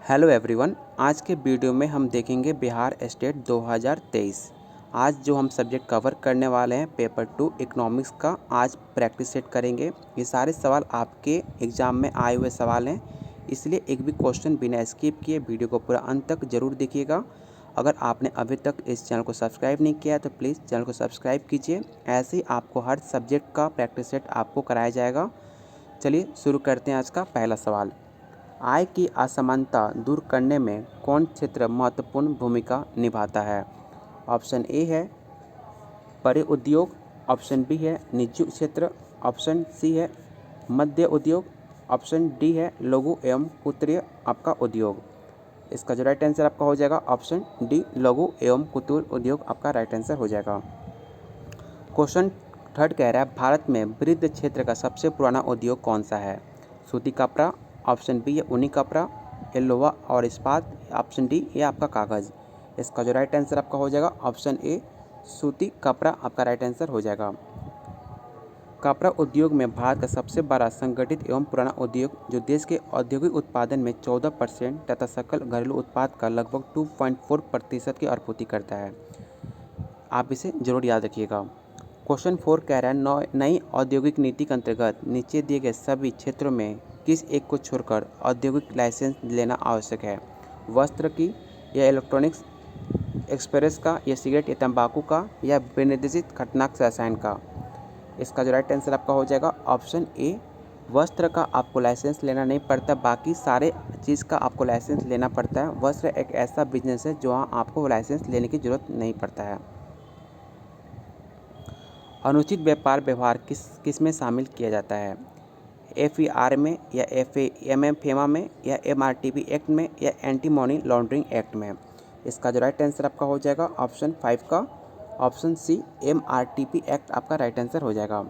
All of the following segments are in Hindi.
Hello everyone. आज के वीडियो में हम देखेंगे बिहार स्टेट 2023। आज जो हम सब्जेक्ट कवर करने वाले हैं पेपर 2 इकोनॉमिक्स का, आज प्रैक्टिस सेट करेंगे। ये सारे सवाल आपके एग्ज़ाम में आए हुए सवाल हैं, इसलिए एक भी क्वेश्चन बिना स्किप किए वीडियो को पूरा अंत तक ज़रूर देखिएगा। अगर आपने अभी तक इस चैनल को सब्सक्राइब नहीं किया तो प्लीज़ चैनल को सब्सक्राइब कीजिए। ऐसे ही आपको हर सब्जेक्ट का प्रैक्टिस सेट आपको कराया जाएगा। चलिए शुरू करते हैं आज का पहला सवाल। आय की असमानता दूर करने में कौन क्षेत्र महत्वपूर्ण भूमिका निभाता है? ऑप्शन ए है बड़े उद्योग, ऑप्शन बी है निजी क्षेत्र, ऑप्शन सी है मध्य उद्योग, ऑप्शन डी है लघु एवं कुटीर आपका उद्योग। इसका जो राइट आंसर आपका हो जाएगा ऑप्शन डी, लघु एवं कुटीर उद्योग आपका राइट आंसर हो जाएगा। क्वेश्चन थर्ड कह रहा है भारत में वृद्ध क्षेत्र का सबसे पुराना उद्योग कौन सा है? सूती कपड़ा, ऑप्शन बी है ऊनी कपड़ा, ये लोहा और इस्पात, ऑप्शन डी ये आपका कागज़। इसका जो राइट आंसर आपका हो जाएगा ऑप्शन ए, सूती कपड़ा आपका राइट आंसर हो जाएगा। कपड़ा उद्योग में भारत का सबसे बड़ा संगठित एवं पुराना उद्योग जो देश के औद्योगिक उत्पादन में 14% तथा सकल घरेलू उत्पाद का लगभग 2.4% की आपूर्ति करता है। आप इसे जरूर याद रखिएगा। क्वेश्चन 4 कह रहा है नई औद्योगिक नीति के अंतर्गत नीचे दिए गए सभी क्षेत्रों में किस एक को छोड़कर औद्योगिक लाइसेंस लेना आवश्यक है? वस्त्र की, या इलेक्ट्रॉनिक्स, एक्सप्रेस का, या सिगरेट या तंबाकू का, या विनिर्देशित खतरनाक रसायन का? इसका जो राइट आंसर आपका हो जाएगा ऑप्शन ए, वस्त्र का आपको लाइसेंस लेना नहीं पड़ता, बाकी सारे चीज़ का आपको लाइसेंस लेना पड़ता है। वस्त्र एक ऐसा बिजनेस है जहाँ आपको लाइसेंस लेने की ज़रूरत नहीं पड़ता है। अनुचित व्यापार व्यवहार किस में शामिल किया जाता है? FER में, या FEMA में, या MRTP एक्ट में, या एंटी मनी लॉन्ड्रिंग एक्ट में? इसका जो राइट आंसर आपका हो जाएगा ऑप्शन 5 का, ऑप्शन सी, MRTP एक्ट आपका राइट आंसर हो जाएगा।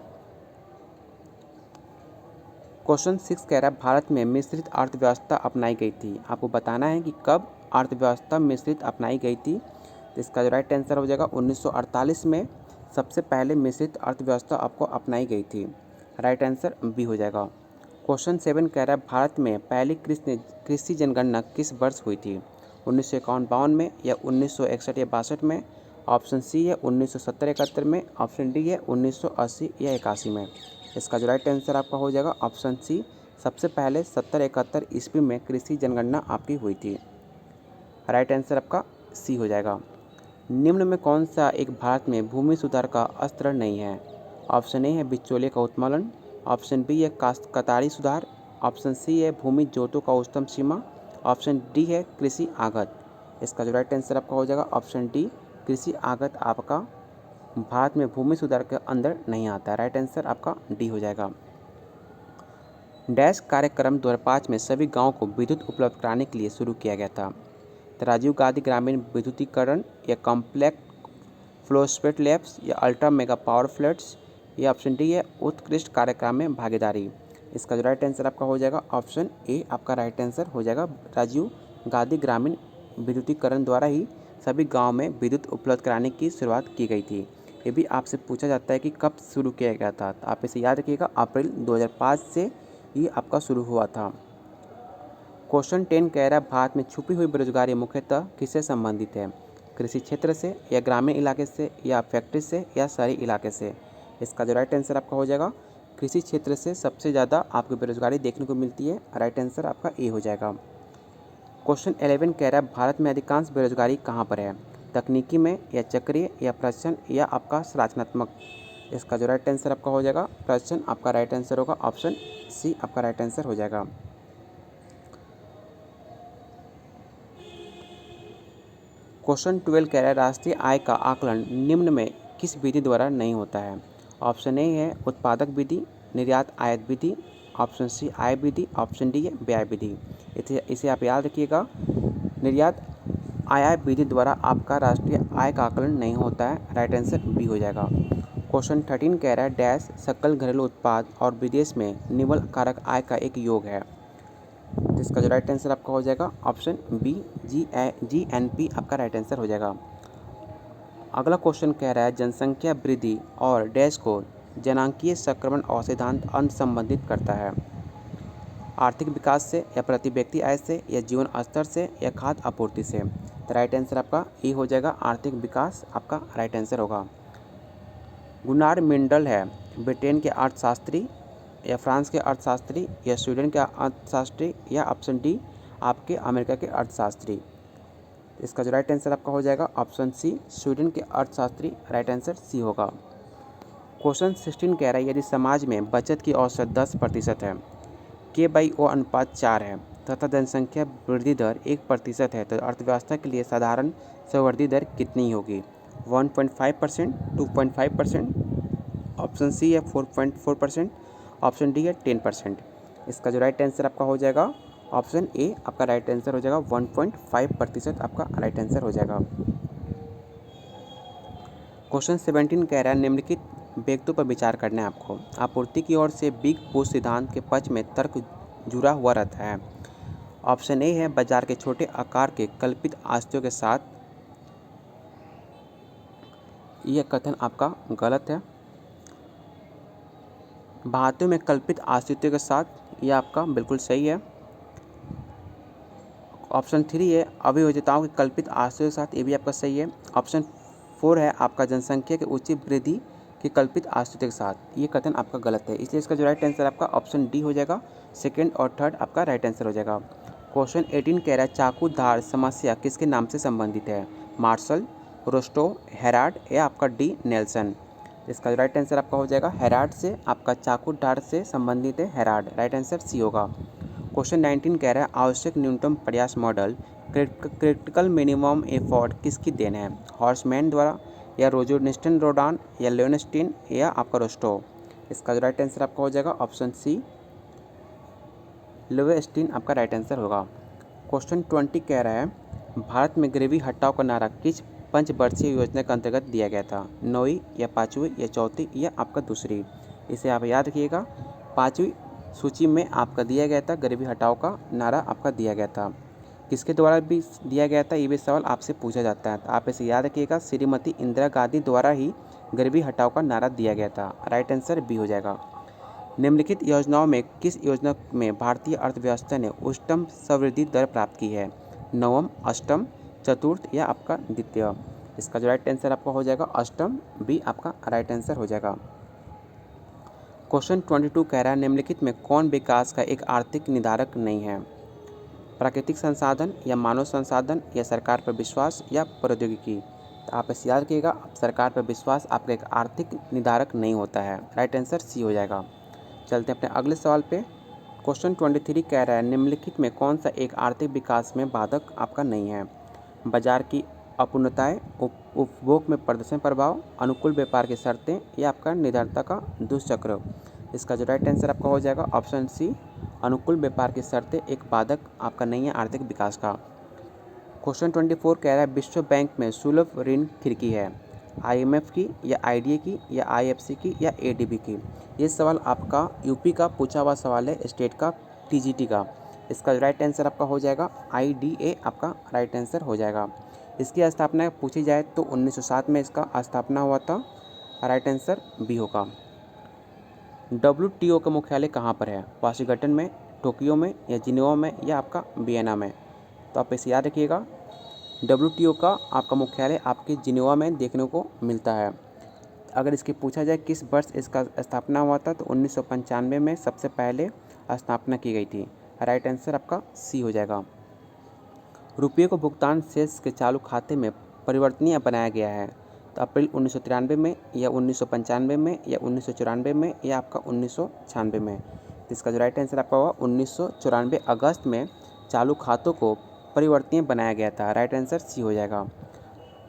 क्वेश्चन 6 कह रहा है भारत में मिश्रित अर्थव्यवस्था अपनाई गई थी। आपको बताना है कि कब अर्थव्यवस्था मिश्रित अपनाई गई थी। तो इसका जो राइट आंसर हो जाएगा 1948 में सबसे पहले मिश्रित अर्थव्यवस्था आपको अपनाई गई थी। राइट आंसर बी हो जाएगा। क्वेश्चन 7 कह रहा है भारत में पहली कृषि जनगणना किस वर्ष हुई थी? 1951 में, या 1961 या 62 में? ऑप्शन सी है 1970-71 में, ऑप्शन डी है 1980 या 81 में? इसका जो राइट आंसर आपका हो जाएगा ऑप्शन सी, सबसे पहले 70-71 ईस्वी में कृषि जनगणना आपकी हुई थी। राइट आंसर आपका सी हो जाएगा। निम्न में कौन सा एक भारत में भूमि सुधार का अस्त्र नहीं है? ऑप्शन ए है बिचौलिए का उत्मूलन, ऑप्शन बी है कतारी सुधार, ऑप्शन सी है भूमि जोतों का उच्चतम सीमा, ऑप्शन डी है कृषि आगत। इसका जो राइट आंसर आपका हो जाएगा ऑप्शन डी, कृषि आगत आपका भारत में भूमि सुधार के अंदर नहीं आता है। राइट आंसर आपका डी हो जाएगा। डैश कार्यक्रम 2005 में सभी गाँव को विद्युत उपलब्ध कराने के लिए शुरू किया गया था? तो राजीव गांधी ग्रामीण विद्युतीकरण, या कॉम्पैक्ट फ्लोस्पेट लैब्स, या अल्ट्रा मेगा पावर फ्लड्स, या ऑप्शन डी है उत्कृष्ट कार्यक्रम में भागीदारी। इसका जो राइट आंसर आपका हो जाएगा ऑप्शन ए आपका राइट आंसर हो जाएगा। राजीव गांधी ग्रामीण विद्युतीकरण द्वारा ही सभी गांव में विद्युत उपलब्ध कराने की शुरुआत की गई थी। ये भी आपसे पूछा जाता है कि कब शुरू किया गया था, तो आप इसे याद रखिएगा, अप्रैल 2005 से ये आपका शुरू हुआ था। क्वेश्चन 10 कह रहा है भारत में छुपी हुई बेरोजगारी मुख्यतः किससे संबंधित है? कृषि क्षेत्र से, या ग्रामीण इलाके से, या फैक्ट्री से, या शहरी इलाके से? इसका जो राइट आंसर आपका हो जाएगा कृषि क्षेत्र से सबसे ज़्यादा आपको बेरोजगारी देखने को मिलती है। राइट आंसर आपका ए हो जाएगा। क्वेश्चन 11 कह रहा है भारत में अधिकांश बेरोजगारी कहाँ पर है? तकनीकी में, या चक्रीय, या प्रशिक्षण, या आपका संरचनात्मक? इसका जो राइट आंसर आपका हो जाएगा प्रशिक्षण आपका राइट आंसर होगा, ऑप्शन सी आपका राइट आंसर हो जाएगा। क्वेश्चन 12 कह रहा है राष्ट्रीय आय का आकलन निम्न में किस विधि द्वारा नहीं होता है? ऑप्शन ए है उत्पादक विधि, निर्यात आयात विधि, ऑप्शन सी आय विधि, ऑप्शन डी है व्यय विधि। इसे आप याद रखिएगा, निर्यात आयात विधि द्वारा आपका राष्ट्रीय आय का आकलन नहीं होता है। राइट आंसर बी हो जाएगा। क्वेश्चन 13 कह रहा है डैश सकल घरेलू उत्पाद और विदेश में निवल कारक आय का एक योग है? तो इसका जो राइट आंसर आपका हो जाएगा ऑप्शन बी, GNP आपका राइट आंसर हो जाएगा। अगला क्वेश्चन कह रहा है जनसंख्या वृद्धि और डैश को जनांकीय संक्रमण और सिद्धांत अंत संबंधित करता है? आर्थिक विकास से या प्रति व्यक्ति आय से या जीवन स्तर से या खाद्य आपूर्ति से। तो राइट आंसर आपका ई हो जाएगा, आर्थिक विकास आपका राइट आंसर होगा। गुनार मिंडल है ब्रिटेन के अर्थशास्त्री या फ्रांस के अर्थशास्त्री या स्वीडन के अर्थशास्त्री या ऑप्शन डी आपके अमेरिका के अर्थशास्त्री। इसका जो राइट आंसर आपका हो जाएगा ऑप्शन सी, स्वीडन के अर्थशास्त्री, राइट आंसर सी होगा। क्वेश्चन 16 कह रहा है यदि समाज में बचत की औसत 10% है, K/O अनुपात 4 है तथा जनसंख्या वृद्धि दर 1% है तो अर्थव्यवस्था के लिए साधारण संवर्धी दर कितनी होगी? 1.5%, 2.5%, ऑप्शन सी है 4.4%, ऑप्शन डी है 10%। इसका जो राइट आंसर आपका हो जाएगा ऑप्शन ए आपका राइट आंसर हो जाएगा, 1.5% आपका राइट आंसर हो जाएगा। क्वेश्चन 17 कह रहा है निम्नलिखित व्यक्तियों पर विचार करना है आपको। आपूर्ति की ओर से बिग पुश सिद्धांत के पक्ष में तर्क जुड़ा हुआ रहता है। ऑप्शन ए है बाजार के छोटे आकार के कल्पित आस्तियों के साथ, यह कथन आपका गलत है। भारतीयों में कल्पित अस्तित्व के साथ, यह आपका बिल्कुल सही है। ऑप्शन 3 है अभियोजिताओं के कल्पित अस्तित्व के साथ, ये भी आपका सही है। ऑप्शन 4 है आपका जनसंख्या की उच्च वृद्धि के कल्पित अस्तित्व के साथ, ये कथन आपका गलत है। इसलिए इसका जो राइट आंसर आपका ऑप्शन डी हो जाएगा, सेकेंड और थर्ड आपका राइट आंसर हो जाएगा। क्वेश्चन 18 कह रहा है चाकू धार समस्या किसके नाम से संबंधित है? मार्शल, रोस्टो, हेराल्ड या आपका डी नेल्सन। इसका जो राइट आंसर आपका हो जाएगा हेराल्ड से, आपका चाकू धार से संबंधित है हेराल्ड, राइट आंसर सी होगा। क्वेश्चन 19 कह रहा है आवश्यक न्यूनतम प्रयास मॉडल क्रिटिकल मिनिमम एफर्ट किसकी देन है? हॉर्समैन द्वारा या रोजोनिस्टन रोडान या लियोनस्टीन या आपका रोस्टो। इसका जो राइट आंसर आपका हो जाएगा ऑप्शन सी, लियोनस्टीन आपका राइट आंसर होगा। क्वेश्चन 20 कह रहा है भारत में गरीबी हटाओ का नारा किस पंचवर्षीय योजना के अंतर्गत दिया गया था? 9वीं या 5वीं या 4थी या आपका दूसरी। इसे आप याद रखिएगा, 5वीं सूची में आपका दिया गया था, गरीबी हटाओ का नारा आपका दिया गया था। किसके द्वारा भी दिया गया था, ये भी सवाल आपसे पूछा जाता है, तो आप इसे याद रखिएगा, श्रीमती इंदिरा गांधी द्वारा ही गरीबी हटाओ का नारा दिया गया था, राइट आंसर बी हो जाएगा। निम्नलिखित योजनाओं में किस योजना में भारतीय अर्थव्यवस्था ने उच्चतम समृद्धि दर प्राप्त की है? नवम, अष्टम, चतुर्थ या आपका द्वितीय। इसका जो राइट आंसर आपका हो जाएगा अष्टम, बी आपका राइट आंसर हो जाएगा। क्वेश्चन 22 कह रहा है निम्नलिखित में कौन विकास का एक आर्थिक निर्धारक नहीं है? प्राकृतिक संसाधन या मानव संसाधन या सरकार पर विश्वास या प्रौद्योगिकी। तो आप इसे याद रखिएगा, सरकार पर विश्वास आपका एक आर्थिक निर्धारक नहीं होता है, राइट आंसर सी हो जाएगा। चलते हैं अपने अगले सवाल पे। क्वेश्चन 23 कह रहा है निम्नलिखित में कौन सा एक आर्थिक विकास में बाधक आपका नहीं है? बाजार की अपूर्णताएं, उपभोग में प्रदर्शन प्रभाव, अनुकूल व्यापार की शर्तें या आपका निर्धनता का दुष्चक्र। इसका जो राइट आंसर आपका हो जाएगा ऑप्शन सी, अनुकूल व्यापार की शर्तें एक बाधक आपका नहीं है आर्थिक विकास का। क्वेश्चन 24 कह रहा है विश्व बैंक में सुलभ ऋण खिड़की है? IMF की या IDA की या IFC की या ADB की। ये सवाल आपका यूपी का पूछा हुआ सवाल है, स्टेट का, TGT का। इसका राइट आंसर आपका हो जाएगा IDA आपका राइट आंसर हो जाएगा। इसकी स्थापना पूछी जाए तो 1907 में इसका स्थापना हुआ था, राइट आंसर बी होगा। WTO का मुख्यालय कहाँ पर है? वाशिंगटन में, टोक्यो में या जिनेवा में या आपका वियना में। तो आप इसे याद रखिएगा, WTO का आपका मुख्यालय आपके जिनेवा में देखने को मिलता है। अगर इसकी पूछा जाए किस वर्ष इसका स्थापना हुआ था तो 1995 में सबसे पहले स्थापना की गई थी, राइट आंसर आपका सी हो जाएगा। रुपये को भुगतान शेष के चालू खाते में परिवर्तनीय बनाया गया है, तो अप्रैल 1993 में या 1995 में या 1994 में या आपका 1996 में। इसका जो राइट आंसर आपका होगा 1994 अगस्त में चालू खातों को परिवर्तनीय बनाया गया था, राइट आंसर सी हो जाएगा।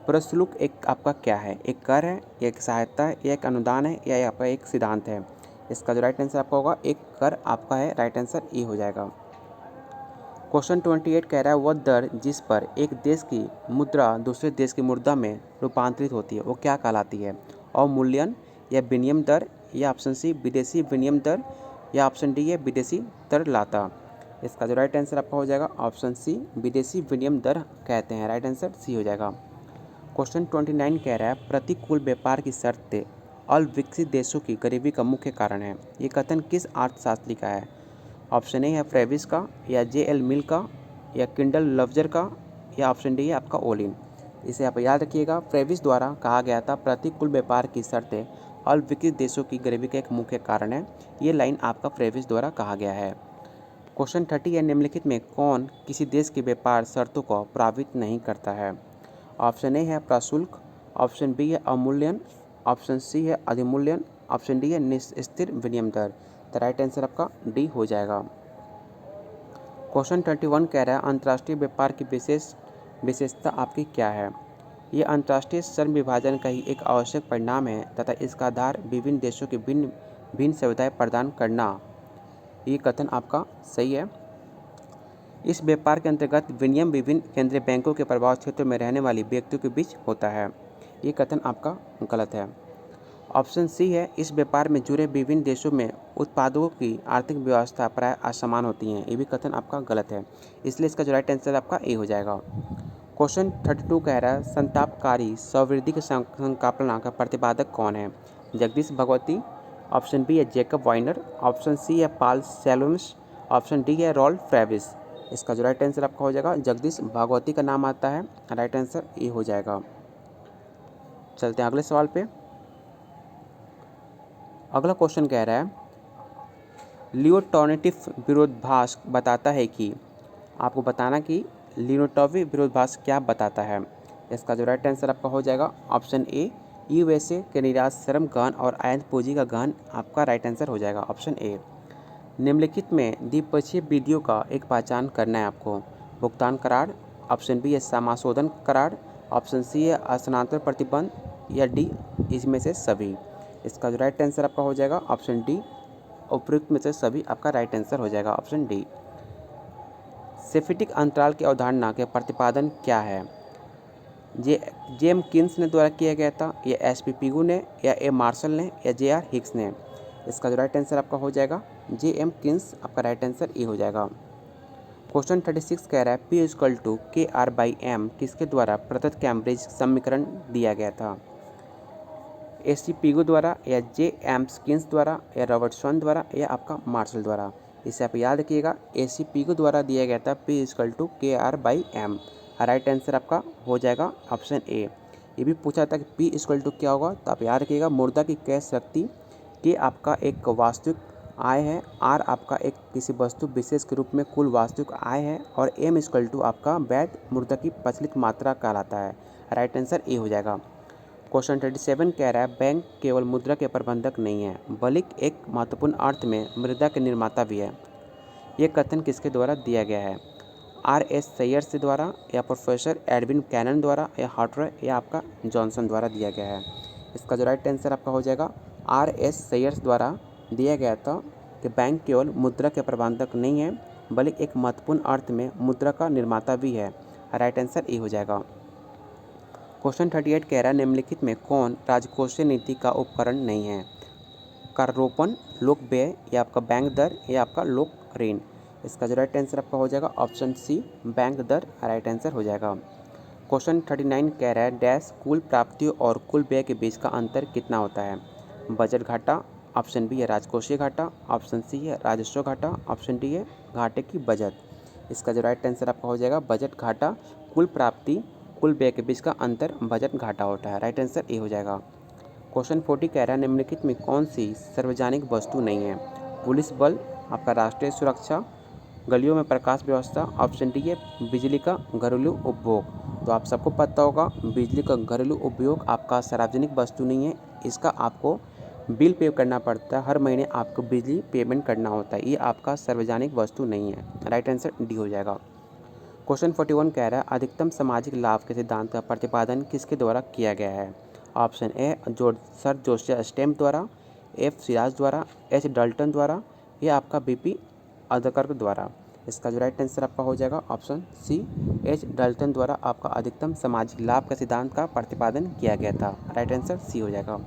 प्रशुल्क एक आपका क्या है? एक कर है, एक सहायता है, या एक अनुदान है या आपका एक सिद्धांत है। इसका जो राइट आंसर आपका होगा एक कर आपका है, राइट आंसर ए हो जाएगा। क्वेश्चन 28 कह रहा है वह दर जिस पर एक देश की मुद्रा दूसरे देश की मुद्रा में रूपांतरित होती है वो क्या कहलाती है? अवमूल्यन या विनिमय दर या ऑप्शन सी विदेशी विनिमय दर या ऑप्शन डी है विदेशी तरलता। इसका जो राइट आंसर आपका हो जाएगा ऑप्शन सी विदेशी विनिमय दर कहते हैं, राइट आंसर सी हो जाएगा। क्वेश्चन 29 कह रहा है प्रतिकूल व्यापार की शर्तें अल्पविकसित देशों की गरीबी का मुख्य कारण है। ये कथन किस अर्थशास्त्री का है? ऑप्शन ए है फ्रेविस का, या जे.एल. मिल का, या किंडल लफ्जर का, या ऑप्शन डी है आपका ओलिन। इसे आप याद रखिएगा। फ्रेविस द्वारा कहा गया था प्रतिकूल व्यापार की शर्तें अल्पविकसित देशों की गरीबी का एक मुख्य कारण है। ये लाइन आपका फ्रेविस द्वारा कहा गया है। क्वेश्चन 30 है, निम्नलिखित में कौन किसी देश की व्यापार शर्तों को प्रभावित नहीं करता है? ऑप्शन ए है प्रशुल्क, ऑप्शन बी है अवमूल्यन, ऑप्शन सी है अधिमूल्यन, ऑप्शन डी है निस्थिर विनिमय दर। तो राइट आंसर आपका डी हो जाएगा। क्वेश्चन 31 कह रहा है अंतर्राष्ट्रीय व्यापार की विशेषता आपकी क्या है? ये अंतर्राष्ट्रीय श्रम विभाजन का ही एक आवश्यक परिणाम है तथा इसका आधार विभिन्न देशों की भिन्न भिन्न सुविधाएं प्रदान करना। ये कथन आपका सही है। इस व्यापार के अंतर्गत विनिमय विभिन्न केंद्रीय बैंकों के प्रभाव क्षेत्रों में रहने वाली व्यक्तियों के बीच होता है। ये कथन आपका गलत है। ऑप्शन सी है, इस व्यापार में जुड़े विभिन्न देशों में उत्पादकों की आर्थिक व्यवस्था प्राय असमान होती हैं। ये भी कथन आपका गलत है, इसलिए इसका जो राइट आंसर आपका ए हो जाएगा। क्वेश्चन 32 कह रहा है संतापकारी स्ववृद्धि की संकल्पना का प्रतिपादक कौन है? जगदीश भगवती, ऑप्शन बी है जेकब वाइनर, ऑप्शन सी है पॉल सेलोन्स, ऑप्शन डी है रॉल्फ फ्रेविस। इसका जो राइट आंसर आपका हो जाएगा जगदीश भागवती का नाम आता है। राइट आंसर ए हो जाएगा। चलते हैं अगले सवाल पे। अगला क्वेश्चन कह रहा है लियोटॉर्नेटिव विरोधाभास बताता है कि, आपको बताना कि लियोटॉर्नेटिव विरोधाभास क्या बताता है। इसका जो राइट आंसर आपका हो जाएगा ऑप्शन ए, यूएसए के निर्यात श्रम गहन और आयन पूंजी का गहन आपका राइट आंसर हो जाएगा ऑप्शन ए। निम्नलिखित में द्विपक्षीय विधियों का एक पहचान करना है आपको। भुगतान करार, ऑप्शन बी है समाशोधन करार, ऑप्शन सी है स्थानांतरण प्रतिबंध, या डी इसमें से सभी। इसका जो राइट आंसर आपका हो जाएगा ऑप्शन डी, उपयुक्त में से सभी आपका राइट आंसर हो जाएगा ऑप्शन डी। सेफिटिक अंतराल की अवधारणा के प्रतिपादन क्या है? जे.एम. किन्स ने द्वारा किया गया था, या एस.पी. पिगू ने, या ए. मार्शल ने, या जे.आर. हिक्स ने। इसका जो राइट आंसर आपका हो जाएगा जे.एम. किन्स आपका राइट आंसर ए हो जाएगा। क्वेश्चन 36 कह रहा है P = KR/M किसके द्वारा प्रदत्त कैम्ब्रिज समीकरण दिया गया था? एस.सी. पिगू द्वारा, या जे.एम. किन्स द्वारा, या रॉबर्ट स्वर्ण द्वारा, या आपका मार्शल द्वारा। इसे आप याद रखिएगा, एस.सी. पिगू द्वारा दिया गया था P = KR/M। राइट आंसर आपका हो जाएगा ऑप्शन ए। ये भी पूछा था कि P = क्या होगा, तो आप याद रखिएगा मुद्रा की क्रय शक्ति के आपका एक वास्तविक आय है, आर आपका एक किसी वस्तु विशेष के रूप में कुल वास्तविक आय है, और M = आपका वैध मुद्रा की प्रचलित मात्रा कहलाता है। राइट आंसर ए हो जाएगा। क्वेश्चन 37 कह रहा है बैंक केवल मुद्रा के प्रबंधक नहीं है बल्कि एक महत्वपूर्ण अर्थ में मुद्रा के निर्माता भी है। ये कथन किसके द्वारा दिया गया है? R.S. सेयर्स द्वारा, या प्रोफेसर एडविन कैनन द्वारा, या हार्टर, या आपका जॉनसन द्वारा दिया गया है। इसका जो राइट आंसर आपका हो जाएगा R.S. सेयर्स द्वारा दिया गया था कि बैंक केवल मुद्रा के प्रबंधक नहीं है बल्कि एक महत्वपूर्ण अर्थ में मुद्रा का निर्माता भी है। राइट आंसर ए हो जाएगा। क्वेश्चन 38 कह रहा है निम्नलिखित में कौन राजकोषीय नीति का उपकरण नहीं है? करारोपण, लोक व्यय, या आपका बैंक दर, या आपका लोक ऋण। इसका जो राइट आंसर आपका हो जाएगा ऑप्शन सी, बैंक दर। राइट आंसर हो जाएगा। क्वेश्चन 39 कह रहा है डैश कुल प्राप्तियों और कुल व्यय के बीच का अंतर कितना होता है? बजट घाटा, ऑप्शन बी है राजकोषीय घाटा, ऑप्शन सी है राजस्व घाटा, ऑप्शन डी है घाटे की बचत। इसका जो राइट आंसर आपका हो जाएगा बजट घाटा। कुल प्राप्ति कुल व्यय के बीच का अंतर बजट घाटा होता है। राइट आंसर ए हो जाएगा। क्वेश्चन 40 कह रहा है निम्नलिखित में कौन सी सार्वजनिक वस्तु नहीं है? पुलिस बल, आपका राष्ट्रीय सुरक्षा, गलियों में प्रकाश व्यवस्था, ऑप्शन डी है बिजली का घरेलू उपभोग। तो आप सबको पता होगा बिजली का घरेलू उपयोग आपका सार्वजनिक वस्तु नहीं है, इसका आपको बिल पे करना पड़ता है, हर महीने आपको बिजली पेमेंट करना होता है, ये आपका सार्वजनिक वस्तु नहीं है। राइट आंसर डी हो जाएगा। क्वेश्चन 41 कह रहा है अधिकतम सामाजिक लाभ के सिद्धांत का प्रतिपादन किसके द्वारा किया गया है? Option A sir Joseph stamp द्वारा, एफ सिराज द्वारा, एच डाल्टन द्वारा, या आपका बीपी अदकर द्वारा। इसका जो राइट आंसर आपका हो जाएगा ऑप्शन सी, एच डाल्टन द्वारा आपका अधिकतम सामाजिक लाभ के सिद्धांत का प्रतिपादन किया गया था। राइट आंसर सी हो जाएगा।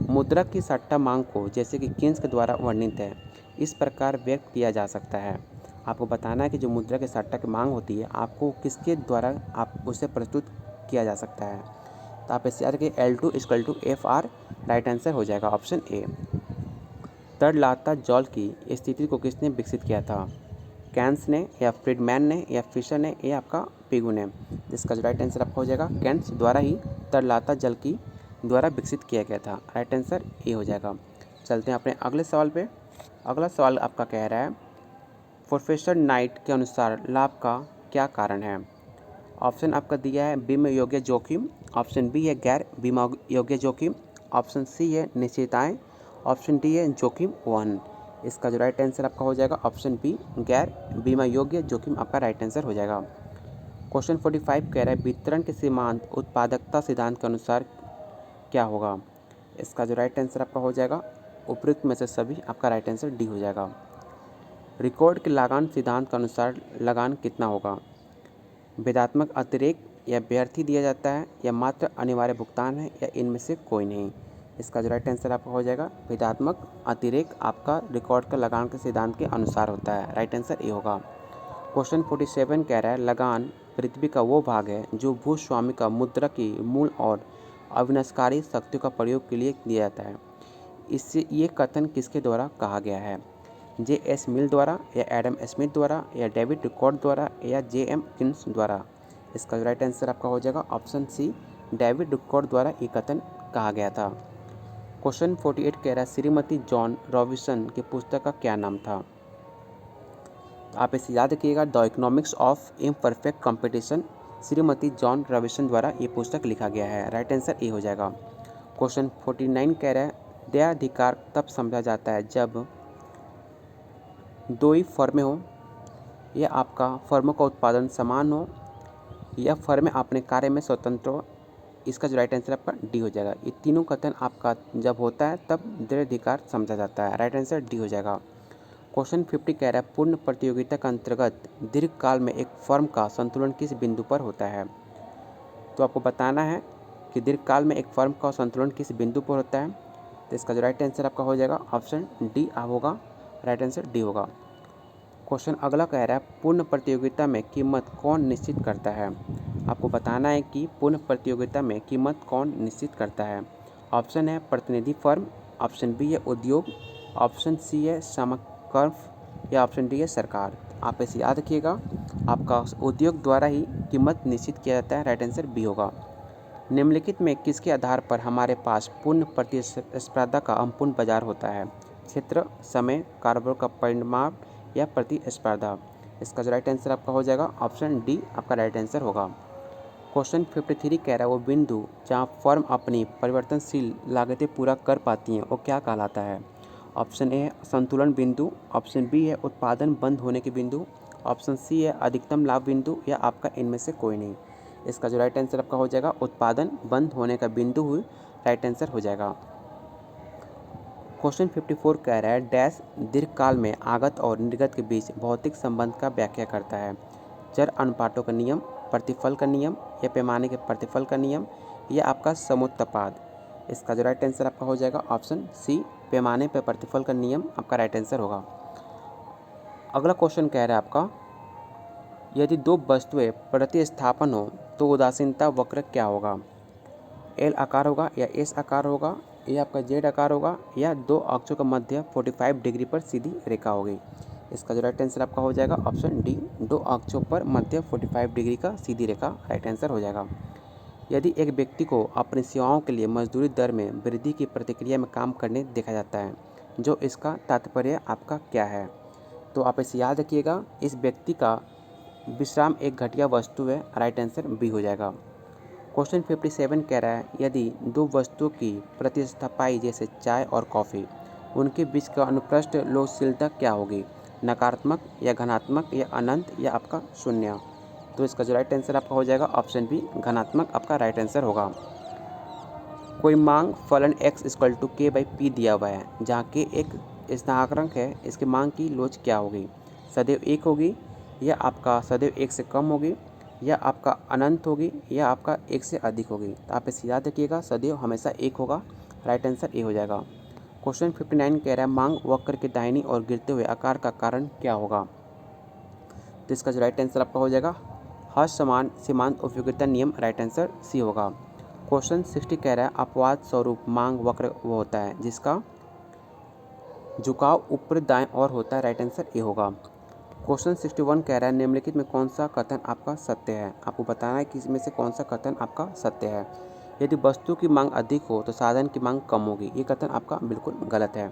मुद्रा की सट्टा मांग को जैसे कि किन्स के द्वारा वर्णित है इस प्रकार व्यक्त किया जा सकता है। आपको बताना है कि जो मुद्रा के सट्टा की मांग होती है आपको किसके द्वारा आप उसे प्रस्तुत किया जा सकता है। तो आप इसे याद रखिए L2 = FR। राइट आंसर हो जाएगा ऑप्शन ए। तरलता जल की स्थिति को किसने विकसित किया था? कैन्स ने या फ्रीडमैन ने या फिशर ने या आपका पिगू ने? जिसका जो राइट आंसर आपका हो जाएगा कैन्स द्वारा ही तरलता जल की द्वारा विकसित किया गया था। राइट आंसर ए हो जाएगा। चलते हैं अपने अगले सवाल पे। अगला सवाल आपका कह रहा है प्रोफेसर नाइट के अनुसार लाभ का क्या कारण है? ऑप्शन आपका दिया है बीमा योग्य जोखिम, ऑप्शन बी है गैर बीमा योग्य जोखिम, ऑप्शन सी है निश्चितताएं, ऑप्शन डी है जोखिम वहन। इसका जो राइट आंसर आपका हो जाएगा ऑप्शन बी गैर बीमा योग्य जोखिम आपका राइट आंसर हो जाएगा। क्वेश्चन 45 कह रहा है वितरण के सीमांत उत्पादकता सिद्धांत के अनुसार क्या होगा? इसका जो राइट आंसर आपका हो जाएगा उपयुक्त में से सभी आपका राइट आंसर डी हो जाएगा। रिकॉर्ड के लगान सिद्धांत के अनुसार लगान कितना होगा? भेदात्मक अतिरेक या व्यर्थी दिया जाता है या मात्र अनिवार्य भुगतान है या इनमें से कोई नहीं? इसका जो राइट आंसर आपका हो जाएगा भेदात्मक अतिरेक आपका रिकॉर्ड का लगान के सिद्धांत के अनुसार होता है। राइट आंसर ए होगा। क्वेश्चन 47 कह रहा है लगान पृथ्वी का वो भाग है जो भूस्वामी का मुद्रा की मूल और अविनाशकारी शक्तियों का प्रयोग के लिए दिया जाता है। इससे ये कथन किसके द्वारा कहा गया है? J.S. मिल द्वारा या एडम स्मिथ द्वारा या डेविड रिकॉर्ड द्वारा या J.M. किन्स द्वारा? इसका राइट आंसर आपका हो जाएगा ऑप्शन सी डेविड रिकॉर्ड द्वारा ये कथन कहा गया था। क्वेश्चन 48 कह रहा है श्रीमती जॉन रॉबिन्सन की पुस्तक का क्या नाम था? आप इसे याद रखिएगा the economics of imperfect competition. Shrimati John Robinson द्वारा ये पुस्तक लिखा गया है। राइट आंसर ए हो जाएगा। क्वेश्चन 49 कह रहा है दयाधिकार तब समझा जाता है जब दो ही फर्में हो या आपका फर्मों का उत्पादन समान हो या फर्में अपने कार्य में स्वतंत्र हो। इसका जो राइट आंसर आपका डी हो जाएगा। ये तीनों कथन आपका जब होता है तब दयाधिकार समझा जाता है। राइट आंसर डी हो जाएगा। क्वेश्चन 50 कह रहा है पूर्ण प्रतियोगिता के अंतर्गत दीर्घकाल में एक फर्म का संतुलन किस बिंदु पर होता है? तो आपको बताना है कि दीर्घकाल में एक फर्म का संतुलन किस बिंदु पर होता है। तो इसका जो राइट आंसर आपका हो जाएगा ऑप्शन डी होगा। राइट आंसर डी होगा। क्वेश्चन अगला कह रहा है पूर्ण प्रतियोगिता में कीमत कौन निश्चित करता है? आपको बताना है कि पूर्ण प्रतियोगिता में कीमत कौन निश्चित करता है। ऑप्शन है प्रतिनिधि फर्म, ऑप्शन बी है उद्योग, ऑप्शन सी है समकर्म या ऑप्शन डी है सरकार। आप इसे याद रखिएगा आपका उद्योग द्वारा ही कीमत निश्चित किया जाता है। राइट आंसर बी होगा। निम्नलिखित में किसके आधार पर हमारे पास पूर्ण प्रतिस्पर्धा का अपूर्ण बाजार होता है? क्षेत्र, समय, कारोबार का परिमाण या प्रतिस्पर्धा? इसका जो राइट आंसर आपका हो जाएगा ऑप्शन डी आपका राइट आंसर होगा। क्वेश्चन 53 कह रहा है वो बिंदु जहाँ फर्म अपनी परिवर्तनशील लागतें पूरा कर पाती हैं वो क्या कहलाता है? ऑप्शन ए है संतुलन बिंदु, ऑप्शन बी है उत्पादन बंद होने के बिंदु, ऑप्शन सी है अधिकतम लाभ बिंदु या आपका इनमें से कोई नहीं? इसका जो राइट आंसर आपका हो जाएगा उत्पादन बंद होने का बिंदु हुई राइट आंसर हो जाएगा। क्वेश्चन 54 कह रहा है डैश दीर्घकाल में आगत और निर्गत के बीच भौतिक संबंध का व्याख्या करता है? चर अनुपातों का नियम, प्रतिफल का नियम या पैमाने के प्रतिफल का नियम या आपका समुत्पाद? इसका जो राइट आंसर आपका हो जाएगा ऑप्शन सी पैमाने पर प्रतिफल का नियम आपका राइट आंसर होगा। अगला क्वेश्चन कह रहा है आपका यदि दो वस्तुएं प्रतिस्थापन हो तो उदासीनता वक्र क्या होगा? एल आकार होगा या एस आकार होगा या आपका जेड आकार होगा या दो अक्षों का मध्य 45 डिग्री पर सीधी रेखा होगी? इसका जो राइट आंसर आपका हो जाएगा ऑप्शन डी दो अक्षों पर मध्य 45 डिग्री का सीधी रेखा राइट आंसर हो जाएगा। यदि एक व्यक्ति को अपनी सेवाओं के लिए मजदूरी दर में वृद्धि की प्रतिक्रिया में काम करने देखा जाता है जो इसका तात्पर्य आपका क्या है? तो आप इसे याद रखिएगा इस व्यक्ति का विश्राम एक घटिया वस्तु है। राइट आंसर बी हो जाएगा। क्वेश्चन 57 कह रहा है यदि दो वस्तुओं की प्रतिस्थापाई जैसे चाय और कॉफ़ी उनके बीच का अनुप्रस्थ लोचशीलता क्या होगी? नकारात्मक या धनात्मक या अनंत या आपका शून्य? तो इसका जो राइट आंसर आपका हो जाएगा ऑप्शन बी धनात्मक आपका राइट आंसर होगा। कोई मांग फलन x = k/p दिया हुआ है जहाँ k एक स्थिरांक है, इसकी मांग की लोच क्या होगी? सदैव एक होगी या आपका सदैव एक से कम होगी या आपका अनंत होगी या आपका एक से अधिक होगी? तो आप इसे याद रखिएगा सदैव हमेशा एक होगा। राइट आंसर ए हो जाएगा। क्वेश्चन 59 कह रहा है मांग वक्र के दाहिनी और गिरते हुए आकार का कारण क्या होगा? तो इसका जो राइट आंसर आपका हो जाएगा हर समान सीमांत उपयोगिता नियम। राइट आंसर सी होगा। क्वेश्चन 60 कह रहा है अपवाद स्वरूप मांग वक्र वो होता है झुकाव ऊपर दाएं और होता है, राइट आंसर ए होगा। क्वेश्चन 61 कह रहा है निम्नलिखित में कौन सा कथन आपका सत्य है। आपको बताना है कि इसमें से कौन सा कथन आपका सत्य है। यदि वस्तु की मांग अधिक हो तो साधन की मांग कम होगी, ये कथन आपका बिल्कुल गलत है।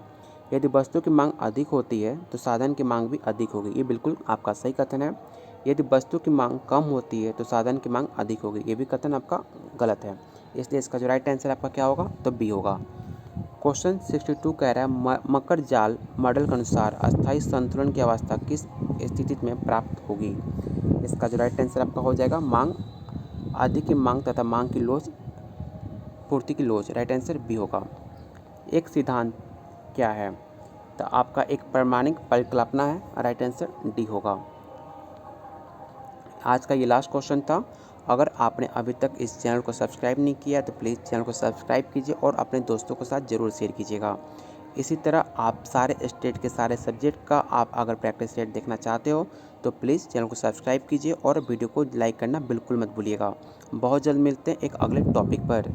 यदि वस्तु की मांग अधिक होती है तो साधन की मांग भी अधिक होगी, ये बिल्कुल आपका सही कथन है। यदि वस्तु की मांग कम होती है तो साधन की मांग अधिक होगी, ये भी कथन आपका गलत है। इसलिए इसका जो राइट आंसर आपका क्या होगा, तो बी होगा। क्वेश्चन 62 कह रहा है मकर जाल मॉडल के अनुसार अस्थायी संतुलन की अवस्था किस स्थिति में प्राप्त होगी। इसका जो राइट आंसर आपका हो जाएगा मांग आदि की मांग तथा मांग की लोच पूर्ति की लोच, राइट आंसर बी होगा। एक सिद्धांत क्या है, तो आपका एक प्रामाणिक परिकल्पना है, राइट आंसर डी होगा। आज का ये लास्ट क्वेश्चन था। अगर आपने अभी तक इस चैनल को सब्सक्राइब नहीं किया तो प्लीज़ चैनल को सब्सक्राइब कीजिए और अपने दोस्तों के साथ ज़रूर शेयर कीजिएगा। इसी तरह आप सारे स्टेट के सारे सब्जेक्ट का आप अगर प्रैक्टिस सेट देखना चाहते हो तो प्लीज़ चैनल को सब्सक्राइब कीजिए और वीडियो को लाइक करना बिल्कुल मत भूलिएगा। बहुत जल्द मिलते हैं एक अगले टॉपिक पर।